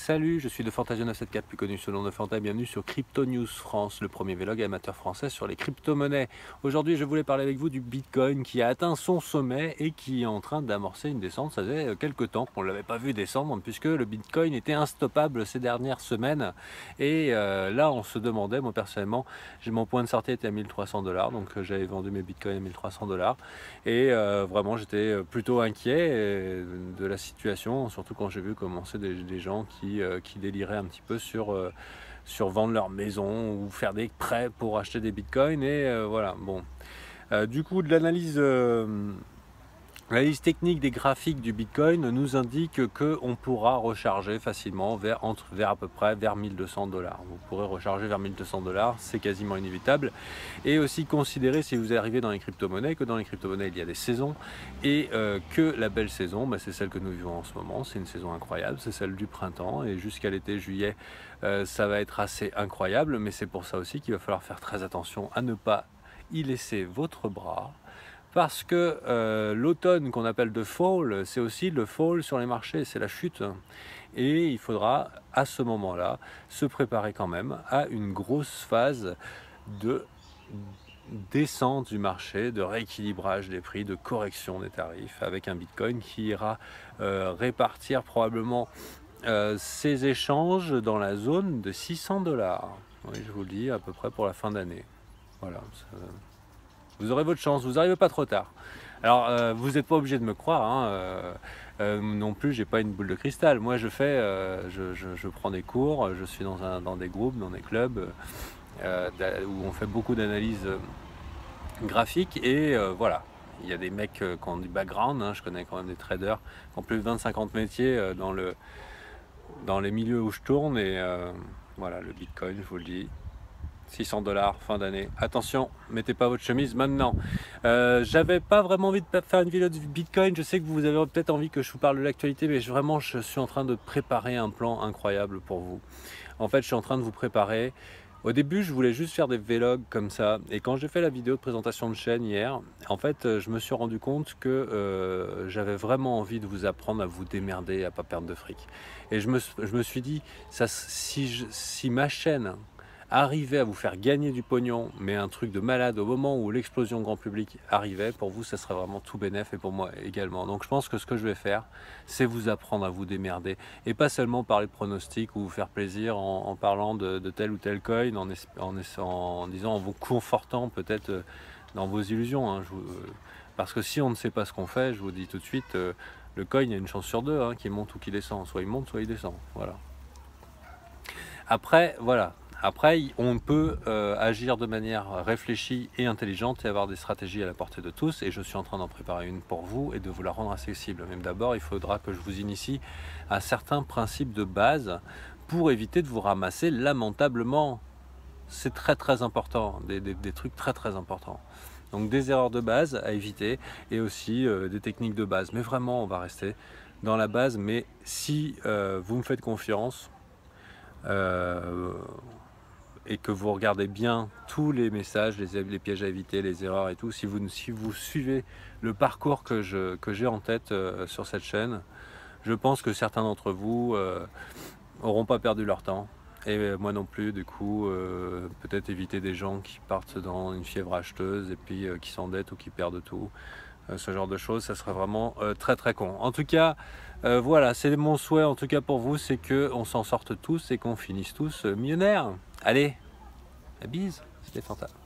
Salut, je suis de Fantasio974, plus connu sous le nom de Fanta, bienvenue sur Crypto News France, le premier vlog amateur français sur les crypto-monnaies. Aujourd'hui, je voulais parler avec vous du Bitcoin qui a atteint son sommet et qui est en train d'amorcer une descente. Ça faisait quelques temps qu'on ne l'avait pas vu descendre puisque le Bitcoin était instoppable ces dernières semaines. Et là, on se demandait, moi personnellement, mon point de sortie était à 1300 $, donc j'avais vendu mes Bitcoins à 1300 $. Et vraiment, j'étais plutôt inquiet de la situation, surtout quand j'ai vu commencer des gens qui déliraient un petit peu sur vendre leur maison ou faire des prêts pour acheter des bitcoins. Et voilà, bon. Du coup, de l'analyse technique des graphiques du Bitcoin nous indique qu'on pourra recharger facilement vers à peu près vers 1200 $. Vous pourrez recharger vers 1200 $, c'est quasiment inévitable. Et aussi considérer, si vous arrivez dans les crypto-monnaies, que dans les crypto-monnaies il y a des saisons et que la belle saison, c'est celle que nous vivons en ce moment. C'est une saison incroyable, c'est celle du printemps et jusqu'à l'été, juillet, ça va être assez incroyable. Mais c'est pour ça aussi qu'il va falloir faire très attention à ne pas y laisser votre bras. Parce que l'automne qu'on appelle de fall, c'est aussi le fall sur les marchés, c'est la chute. Et il faudra à ce moment-là se préparer quand même à une grosse phase de descente du marché, de rééquilibrage des prix, de correction des tarifs, avec un Bitcoin qui ira répartir probablement ses échanges dans la zone de 600 $. Oui, je vous le dis, à peu près pour la fin d'année. Voilà. Vous aurez votre chance, vous n'arrivez pas trop tard. Alors, vous n'êtes pas obligé de me croire, hein, non plus, j'ai pas une boule de cristal. Moi, je prends des cours, je suis dans des groupes, dans des clubs où on fait beaucoup d'analyses graphiques et voilà. Il y a des mecs qui ont du background, hein, je connais quand même des traders qui ont plus de 20-50 métiers dans les milieux où je tourne et voilà, le Bitcoin, je vous le dis. 600 $, fin d'année. Attention, mettez pas votre chemise maintenant. J'avais pas vraiment envie de faire une vidéo de Bitcoin. Je sais que vous avez peut-être envie que je vous parle de l'actualité, mais vraiment, je suis en train de préparer un plan incroyable pour vous. En fait, je suis en train de vous préparer. Au début, je voulais juste faire des vlogs comme ça. Et quand j'ai fait la vidéo de présentation de chaîne hier, en fait, je me suis rendu compte que j'avais vraiment envie de vous apprendre à vous démerder, à pas perdre de fric. Et je me suis dit, si ma chaîne arriver à vous faire gagner du pognon, mais un truc de malade au moment où l'explosion grand public arrivait, pour vous, ça serait vraiment tout bénef et pour moi également. Donc je pense que ce que je vais faire, c'est vous apprendre à vous démerder et pas seulement parler de pronostics ou vous faire plaisir en parlant de tel ou tel coin, en disant, en vous confortant peut-être dans vos illusions. Hein. Parce que si on ne sait pas ce qu'on fait, je vous dis tout de suite, le coin, il y a une chance sur deux hein, qu'il monte ou qu'il descend. Soit il monte, soit il descend. Voilà. Après, voilà. Après, on peut agir de manière réfléchie et intelligente et avoir des stratégies à la portée de tous. Et je suis en train d'en préparer une pour vous et de vous la rendre accessible. Même d'abord, il faudra que je vous initie à certains principes de base pour éviter de vous ramasser lamentablement. C'est très très important, des trucs très très importants. Donc des erreurs de base à éviter et aussi des techniques de base. Mais vraiment, on va rester dans la base. Mais si vous me faites confiance, et que vous regardez bien tous les messages, les pièges à éviter, les erreurs et tout, si vous suivez le parcours que j'ai en tête sur cette chaîne, je pense que certains d'entre vous n'auront pas perdu leur temps. Et moi non plus, du coup, peut-être éviter des gens qui partent dans une fièvre acheteuse et puis qui s'endettent ou qui perdent tout. Ce genre de choses, ça serait vraiment très très con. En tout cas, voilà, c'est mon souhait en tout cas pour vous, c'est qu'on s'en sorte tous et qu'on finisse tous millionnaires. Allez, la bise, c'était fantastique.